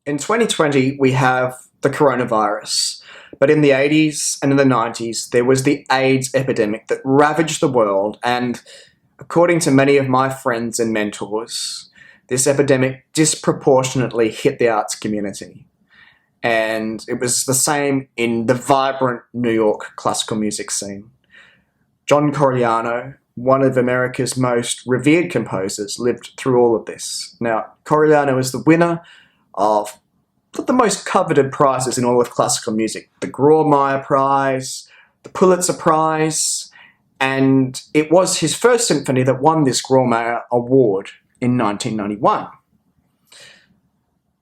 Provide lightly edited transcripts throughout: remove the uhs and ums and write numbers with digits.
In 2020, we have the coronavirus. But in the 80s and in the 90s, there was the AIDS epidemic that ravaged the world. And according to many of my friends and mentors, this epidemic disproportionately hit the arts community. And it was the same in the vibrant New York classical music scene. John Corigliano, one of America's most revered composers, lived through all of this. Now, Corigliano is the winner of the most coveted prizes in all of classical music. The Grawemeyer Prize, the Pulitzer Prize, and it was his first symphony that won this Grawemeyer Award in 1991.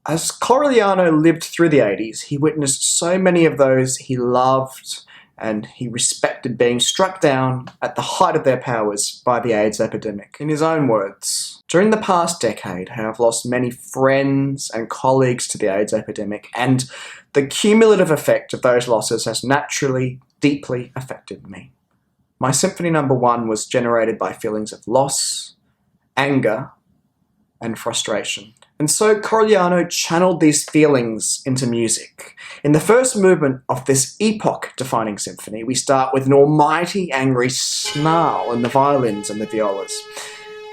As Corigliano lived through the 80s, he witnessed so many of those he loved and he respected being struck down at the height of their powers by the AIDS epidemic. In his own words, "During the past decade, I have lost many friends and colleagues to the AIDS epidemic, and the cumulative effect of those losses has naturally, deeply affected me. My Symphony No. 1 was generated by feelings of loss, anger, and frustration." And so Corigliano channeled these feelings into music. In the first movement of this epoch-defining symphony, we start with an almighty angry snarl in the violins and the violas.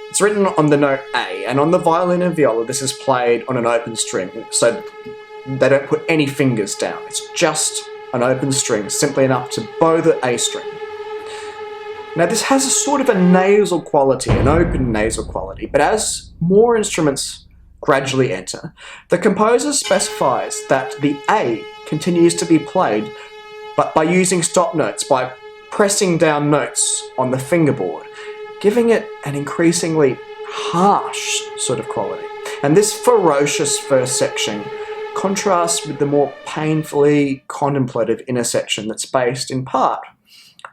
It's written on the note A, and on the violin and viola this is played on an open string, so they don't put any fingers down. It's just an open string, simply enough to bow the A string. Now this has a sort of a nasal quality, an open nasal quality, but as more instruments gradually enter, the composer specifies that the A continues to be played, but by using stop notes, by pressing down notes on the fingerboard, giving it an increasingly harsh sort of quality. And this ferocious first section contrasts with the more painfully contemplative inner section that's based in part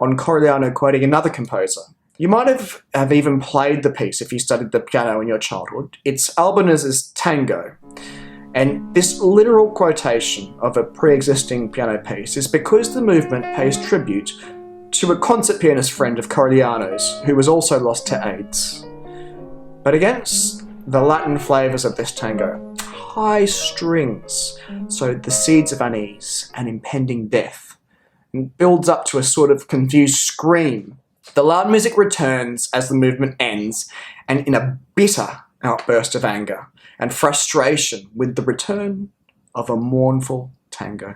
on Corigliano quoting another composer. You might have even played the piece if you studied the piano in your childhood. It's Albanese's Tango. And this literal quotation of a pre-existing piano piece is because the movement pays tribute to a concert pianist friend of Corigliano's who was also lost to AIDS. But against the Latin flavours of this tango, high strings, so the seeds of unease and impending death, and builds up to a sort of confused scream. The loud music returns as the movement ends, and in a bitter outburst of anger and frustration with the return of a mournful tango.